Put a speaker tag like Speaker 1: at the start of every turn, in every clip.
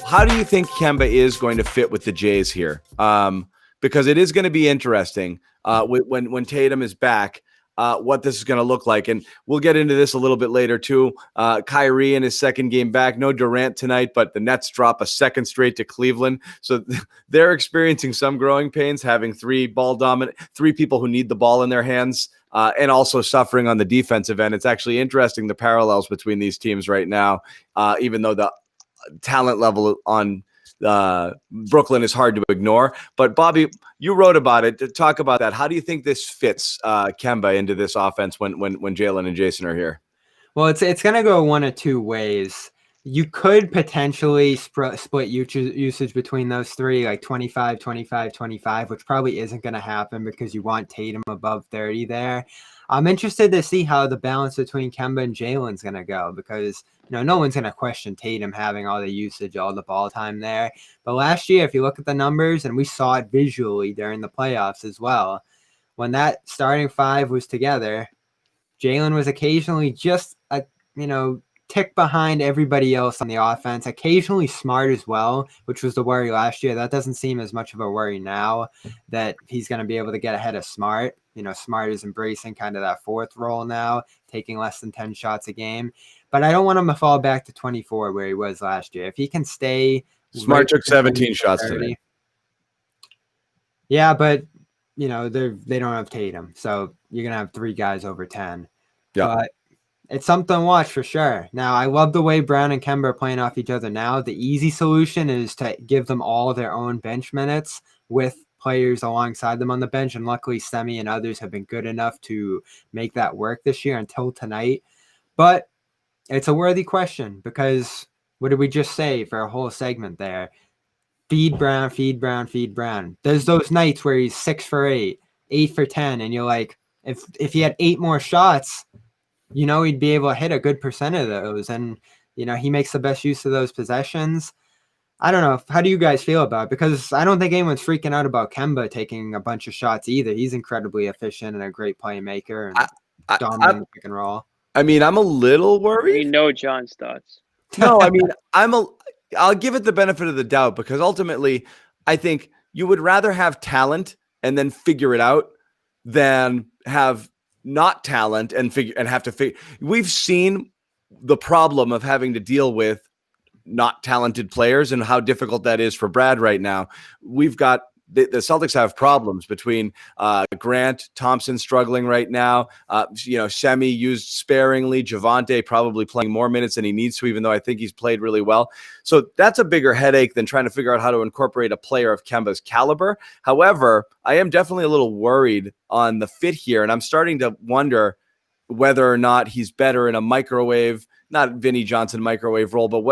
Speaker 1: how do you think Kemba is going to fit with the Jays here? Because it is going to be interesting when Tatum is back. What this is going to look like. And we'll get into this a little bit later too. Kyrie in his second game back, no Durant tonight, but the Nets drop a second straight to Cleveland. So they're experiencing some growing pains, having three people who need the ball in their hands, and also suffering on the defensive end. It's actually interesting, the parallels between these teams right now, even though the talent level on Brooklyn is hard to ignore. But Bobby, you wrote about it. To talk about that, how do you think this fits Kemba into this offense when Jaylen and Jayson are here?
Speaker 2: Well, it's going to go one of two ways. You could potentially split usage between those three, like 25, 25, 25, which probably isn't going to happen because you want Tatum above 30 there. I'm interested to see how the balance between Kemba and Jaylen's going to go because, no one's going to question Tatum having all the usage, all the ball time there. But last year, if you look at the numbers, and we saw it visually during the playoffs as well, when that starting five was together, Jaylen was occasionally just a, tick behind everybody else on the offense, occasionally smart as well, which was the worry last year. That doesn't seem as much of a worry now that he's going to be able to get ahead of Smart. Smart is embracing kind of that fourth role now, taking less than 10 shots a game. But I don't want him to fall back to 24 where he was last year. If he can stay...
Speaker 1: Smart took 17 shots today.
Speaker 2: Yeah, but, they don't have Tatum. So you're going to have three guys over 10. Yeah. But it's something to watch for sure. Now, I love the way Brown and Kemba are playing off each other now. The easy solution is to give them all their own bench minutes with players alongside them on the bench. And luckily, Semi and others have been good enough to make that work this year until tonight. But it's a worthy question because what did we just say for a whole segment there? Feed Brown, feed Brown, feed Brown. There's those nights where he's 6 for 8, 8 for 10. And you're like, if he had 8 more shots, he'd be able to hit a good percent of those. And, he makes the best use of those possessions. I don't know. How do you guys feel about it? Because I don't think anyone's freaking out about Kemba taking a bunch of shots either. He's incredibly efficient and a great playmaker and dominant in pick and roll.
Speaker 1: I mean, I'm a little worried.
Speaker 3: We know John's thoughts.
Speaker 1: No, I mean, I'll give it the benefit of the doubt because ultimately I think you would rather have talent and then figure it out than have not talent and have to figure. We've seen the problem of having to deal with not talented players and how difficult that is for Brad right now. We've got the Celtics have problems between Grant, Thompson struggling right now. Semi used sparingly. Javonte probably playing more minutes than he needs to, even though I think he's played really well. So that's a bigger headache than trying to figure out how to incorporate a player of Kemba's caliber. However, I am definitely a little worried on the fit here, and I'm starting to wonder whether or not he's better in a microwave, not Vinnie Johnson microwave role, but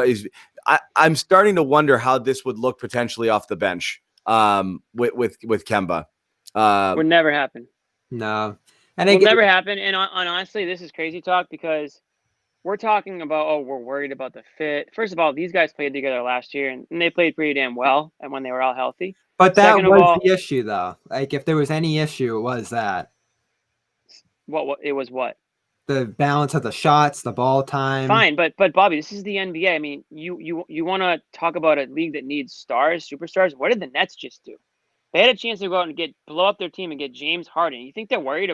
Speaker 1: I'm starting to wonder how this would look potentially off the bench. With Kemba,
Speaker 3: would never happen.
Speaker 2: No,
Speaker 3: and it will never happen. And honestly, this is crazy talk because we're talking about we're worried about the fit. First of all, these guys played together last year, and they played pretty damn well, and when they were all healthy.
Speaker 2: But that was the issue, though. Like, if there was any issue, it was that.
Speaker 3: What it was? What?
Speaker 2: The balance of the shots, the ball time.
Speaker 3: Fine, but Bobby, this is the NBA. I mean, you want to talk about a league that needs stars, superstars. What did the Nets just do? They had a chance to go out and blow up their team and get James Harden. You think they're worried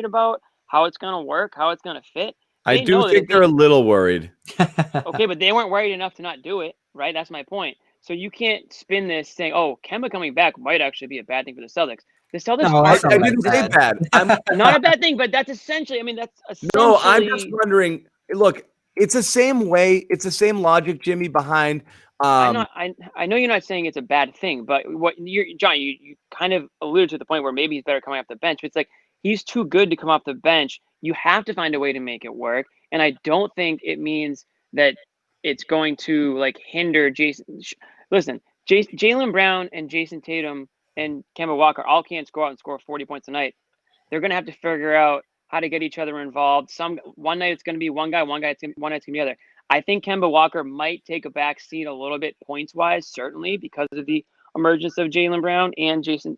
Speaker 3: about how it's going to work, how it's going to fit?
Speaker 1: I do think they're a little worried.
Speaker 3: Okay, but they weren't worried enough to not do it, right? That's my point. So you can't spin this saying, Kemba coming back might actually be a bad thing for the Celtics. The Celtics.
Speaker 1: No, I didn't say bad.
Speaker 3: Not a bad thing, but that's essentially. I mean, that's essentially.
Speaker 1: No, I'm just wondering. Look, it's the same way. It's the same logic, Jimmy. Behind.
Speaker 3: I know you're not saying it's a bad thing, but John, you kind of alluded to the point where maybe he's better coming off the bench. But it's like he's too good to come off the bench. You have to find a way to make it work, and I don't think it means that it's going to hinder Jason. Listen, Jaylen Brown and Jayson Tatum and Kemba Walker all can't go out and score 40 points a night. They're going to have to figure out how to get each other involved. One night it's going to be one guy, one night's going to be the other. I think Kemba Walker might take a back seat a little bit points-wise, certainly, because of the emergence of Jaylen Brown and Jayson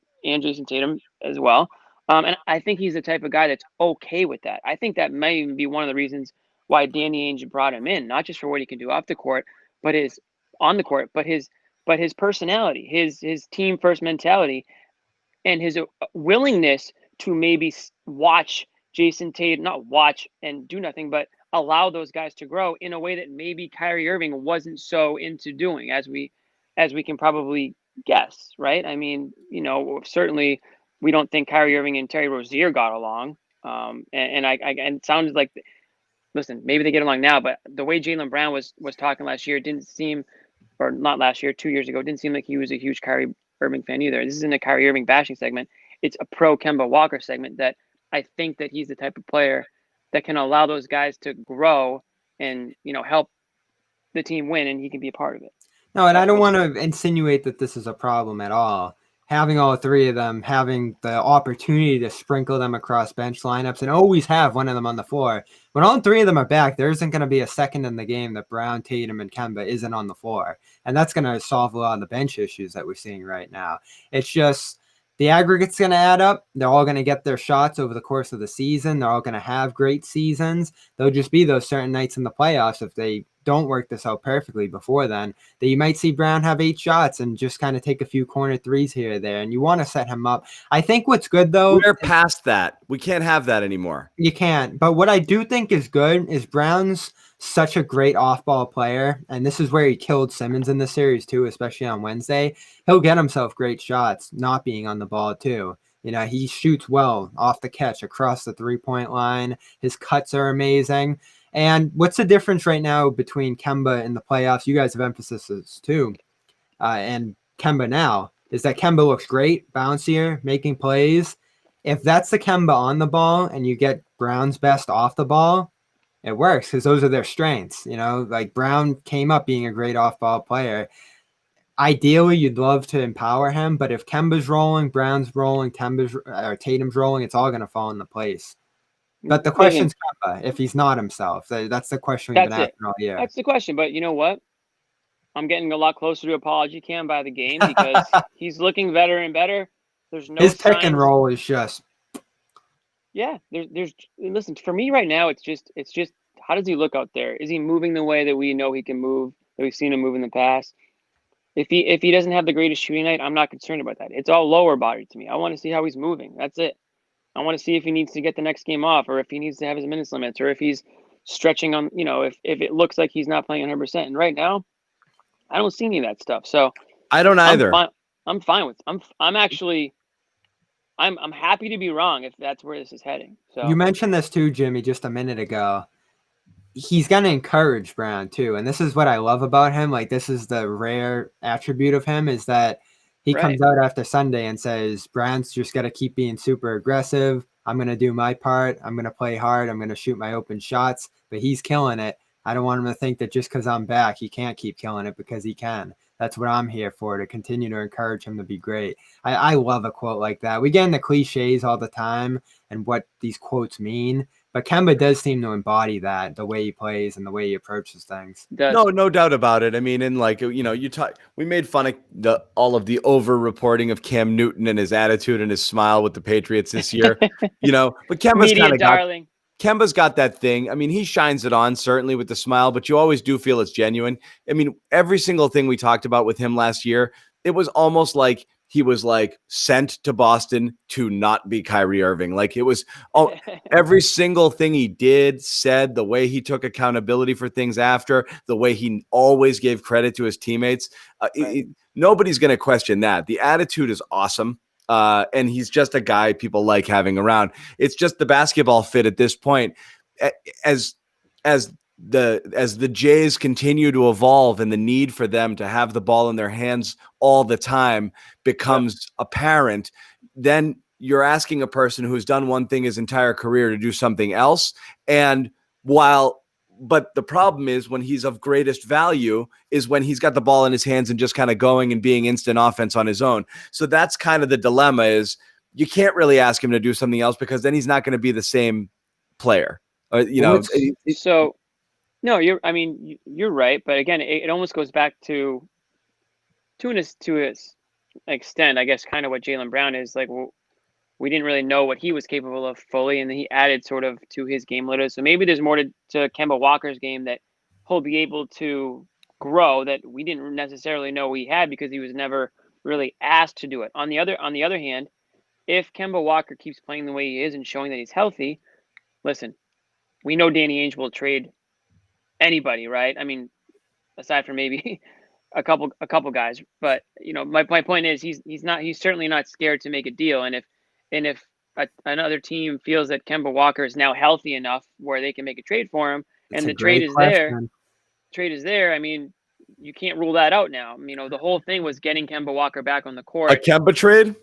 Speaker 3: Tatum as well. And I think he's the type of guy that's okay with that. I think that may even be one of the reasons why Danny Ainge brought him in, not just for what he can do off the court, but his on the court, but his personality, his team first mentality, and his willingness to maybe watch Jayson Tatum, not watch and do nothing, but allow those guys to grow in a way that maybe Kyrie Irving wasn't so into doing, as we can probably guess, right? I mean, certainly we don't think Kyrie Irving and Terry Rozier got along. And it sounded like, listen, maybe they get along now, but the way Jaylen Brown was talking last year, didn't seem, or not last year, 2 years ago, didn't seem like he was a huge Kyrie Irving fan either. This isn't a Kyrie Irving bashing segment. It's a pro Kemba Walker segment that I think that he's the type of player that can allow those guys to grow and, help the team win, and he can be a part of it.
Speaker 2: No, and I don't want to insinuate that this is a problem at all. Having all three of them, having the opportunity to sprinkle them across bench lineups and always have one of them on the floor. When all three of them are back, there isn't going to be a second in the game that Brown, Tatum, and Kemba isn't on the floor. And that's going to solve a lot of the bench issues that we're seeing right now. It's just the aggregate's going to add up. They're all going to get their shots over the course of the season. They're all going to have great seasons. There'll just be those certain nights in the playoffs, if they don't work this out perfectly before then, that you might see Brown have 8 shots and just kind of take a few corner threes here or there, and you want to set him up. I think what's good, though,
Speaker 1: we're past that. We can't have that anymore.
Speaker 2: You can't. But what I do think is good is Brown's such a great off-ball player, and this is where he killed Simmons in the series too, especially on Wednesday. He'll get himself great shots not being on the ball too. He shoots well off the catch, across the three-point line. His cuts are amazing. And what's the difference right now between Kemba in the playoffs? You guys have emphasis too. And Kemba now is that Kemba looks great, bouncier, making plays. If that's the Kemba on the ball and you get Brown's best off the ball, it works because those are their strengths. Like Brown came up being a great off-ball player. Ideally, you'd love to empower him, but if Kemba's rolling, Brown's rolling, Tatum's rolling, it's all going to fall into place. But the question's Kemba, if he's not himself. That's the question we've been asking all year.
Speaker 3: That's the question. But you know what? I'm getting a lot closer to apology cam by the game because he's looking better and better. There's no
Speaker 2: his pick and roll is just.
Speaker 3: Yeah, there's listen, for me right now, it's just how does he look out there? Is he moving the way that we know he can move, that we've seen him move in the past? If he doesn't have the greatest shooting night, I'm not concerned about that. It's all lower body to me. I want to see how he's moving. That's it. I want to see if he needs to get the next game off, or if he needs to have his minutes limits, or if he's stretching on, if it looks like he's not playing 100%. And right now, I don't see any of that stuff. So
Speaker 1: I don't either.
Speaker 3: I'm fine with. I'm actually. I'm happy to be wrong if that's where this is heading. So
Speaker 2: you mentioned this too, Jimmy, just a minute ago. He's going to encourage Brown too, and this is what I love about him. Like, this is the rare attribute of him, is that he comes out after Sunday and says, Brown's just got to keep being super aggressive. I'm going to do my part. I'm going to play hard. I'm going to shoot my open shots, but he's killing it. I don't want him to think that just because I'm back, he can't keep killing it, because he can. That's what I'm here for, to continue to encourage him to be great. I love a quote like that. We get in the cliches all the time and what these quotes mean, but Kemba does seem to embody that, the way he plays and the way he approaches things.
Speaker 1: No doubt about it. I mean, we made fun of all of the over reporting of Cam Newton and his attitude and his smile with the Patriots this year, but Kemba's kind of darling. Kemba's got that thing. I mean, he shines it on, certainly, with the smile, but you always do feel it's genuine. I mean, every single thing we talked about with him last year, it was almost like he was sent to Boston to not be Kyrie Irving. Like, it was every single thing he did, said, the way he took accountability for things after, the way he always gave credit to his teammates. Nobody's going to question that. The attitude is awesome. And he's just a guy people like having around. It's just the basketball fit at this point. As the Jays continue to evolve and the need for them to have the ball in their hands all the time becomes apparent, then you're asking a person who's done one thing his entire career to do something else. But the problem is, when he's of greatest value is when he's got the ball in his hands and just kind of going and being instant offense on his own. So that's kind of the dilemma, is you can't really ask him to do something else, because then he's not going to be the same player.
Speaker 3: So no, you're right. But again, it almost goes back to an extent, I guess, kind of what Jaylen Brown is like. We didn't really know what he was capable of fully, and then he added sort of to his game later. So maybe there's more to Kemba Walker's game, that he'll be able to grow that we didn't necessarily know he had because he was never really asked to do it. On the other hand, if Kemba Walker keeps playing the way he is and showing that he's healthy, listen, we know Danny Ainge will trade anybody, right? I mean, aside from maybe a couple guys, but my point is he's certainly not scared to make a deal, and if another team feels that Kemba Walker is now healthy enough where they can make a trade for him,
Speaker 2: That's
Speaker 3: and
Speaker 2: a
Speaker 3: the trade
Speaker 2: great
Speaker 3: is
Speaker 2: question.
Speaker 3: there, I mean, you can't rule that out now. The whole thing was getting Kemba Walker back on the
Speaker 1: A
Speaker 3: court.
Speaker 1: Kemba trade?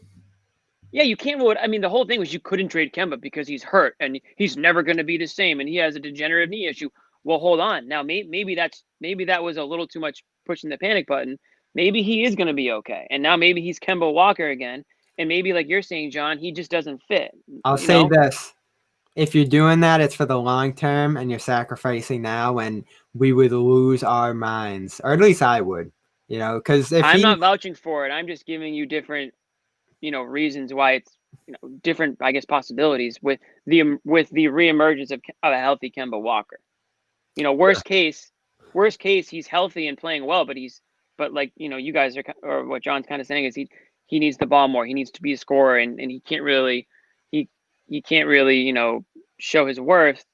Speaker 3: Yeah, you can't rule it. I mean, the whole thing was you couldn't trade Kemba because he's hurt and he's never going to be the same, and he has a degenerative knee issue. Well, hold on. Now, maybe that was a little too much pushing the panic button. Maybe he is going to be okay, and now maybe he's Kemba Walker again, and maybe like you're saying, John, he just doesn't fit.
Speaker 2: I'll say this. If you're doing that, it's for the long term and you're sacrificing now, and we would lose our minds, or at least I would, because if
Speaker 3: I'm not vouching for it. I'm just giving you different, reasons why it's, different, I guess, possibilities with the reemergence of a healthy Kemba Walker. Worst case, he's healthy and playing well, but like, you guys are, or what John's kind of saying is he needs the ball more. He needs to be a scorer, and he can't really, he can't really, show his worth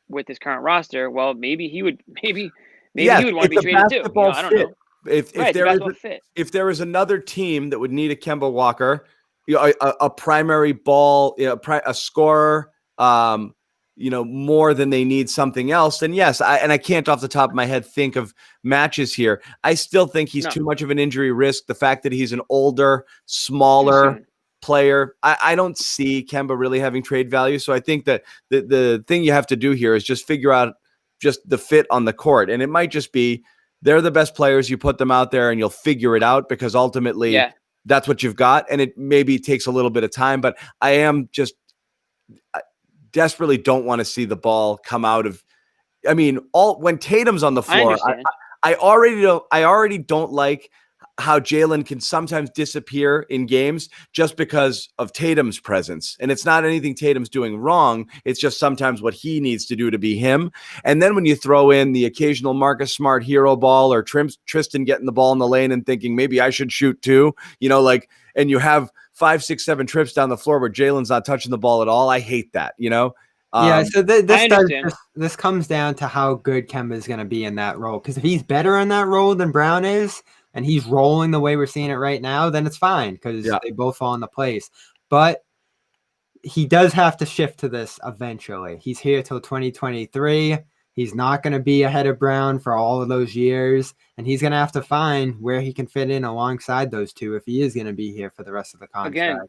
Speaker 3: with his current roster. Well, maybe he would want to be traded too. I don't know.
Speaker 1: If there is another team that would need a Kemba Walker, a primary ball, a scorer, more than they need something else, then yes. I can't off the top of my head think of matches here. I still think he's too much of an injury risk. The fact that he's an older, smaller player, I don't see Kemba really having trade value. So I think that the thing you have to do here is just figure out just the fit on the court. And it might just be they're the best players. You put them out there and you'll figure it out because ultimately that's what you've got. And it maybe takes a little bit of time, but I desperately don't want to see the ball come out of, when Tatum's on the floor, I already don't like how Jaylen can sometimes disappear in games just because of Tatum's presence. And it's not anything Tatum's doing wrong. It's just sometimes what he needs to do to be him. And then when you throw in the occasional Marcus Smart hero ball or Tristan getting the ball in the lane and thinking maybe I should shoot too, and you have 5, 6, 7 trips down the floor where Jaylen's not touching the ball at all. I hate that,
Speaker 2: So this comes down to how good Kemba is going to be in that role. Because if he's better in that role than Brown is, and he's rolling the way we're seeing it right now, then it's fine because they both fall into place. But he does have to shift to this eventually. He's here till 2023. He's not going to be ahead of Brown for all of those years, and he's going to have to find where he can fit in alongside those two if he is going to be here for the rest of the contract.
Speaker 3: Again,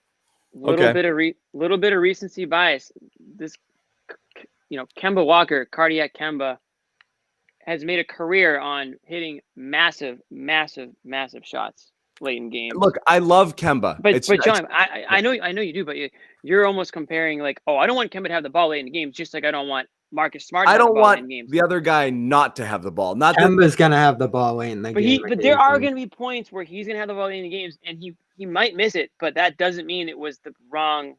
Speaker 3: little bit of recency bias. This, Kemba Walker, cardiac Kemba, has made a career on hitting massive, massive, massive shots late in games.
Speaker 1: Look, I love Kemba.
Speaker 3: But John, I know you do, but you're almost comparing like, oh, I don't want Kemba to have the ball late in the games, just like I don't want Marcus Smart to have the ball late in games.
Speaker 1: The other guy not to have the ball.
Speaker 2: Kemba's going to have the ball late in the game.
Speaker 3: But there are going to be points where he's going to have the ball late in the games, and he might miss it, but that doesn't mean it was the wrong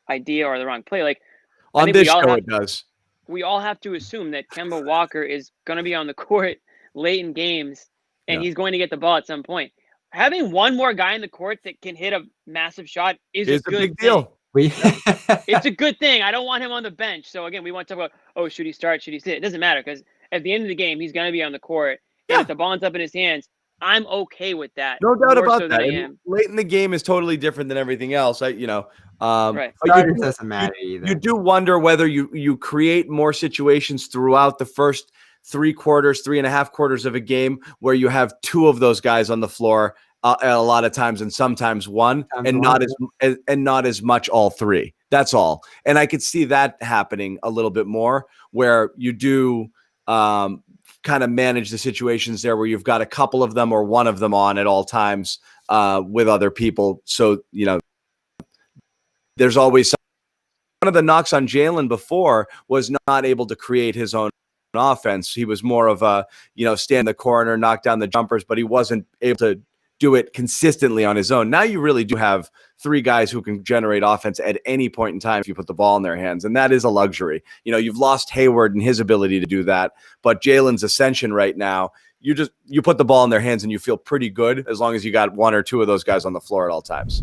Speaker 3: idea or the wrong play. Like,
Speaker 1: on this show, it does.
Speaker 3: We all have to assume that Kemba Walker is going to be on the court late in games, and he's going to get the ball at some point. Having one more guy in the court that can hit a massive shot is a good
Speaker 1: big deal.
Speaker 3: It's a good thing. I don't want him on the bench. So again, we want to talk about, should he start? Should he sit? It doesn't matter because at the end of the game, he's going to be on the court. And if the ball's up in his hands, I'm okay with that.
Speaker 1: No doubt about that. Late in the game is totally different than everything else.
Speaker 3: Right.
Speaker 2: It doesn't matter either.
Speaker 1: You do wonder whether you create more situations throughout the first 3.5 quarters of a game where you have two of those guys on the floor a lot of times, and sometimes one, and not as much all three. That's all. And I could see that happening a little bit more where you do kind of manage the situations there where you've got a couple of them or one of them on at all times with other people. So, there's always one of the knocks on Jaylen before was not able to create his own offense. He was more of a, stand in the corner, knock down the jumpers, but he wasn't able to do it consistently on his own. Now you really do have three guys who can generate offense at any point in time if you put the ball in their hands, and that is a luxury. You've lost Hayward and his ability to do that, but Jaylen's ascension right now, you put the ball in their hands and you feel pretty good as long as you got one or two of those guys on the floor at all times.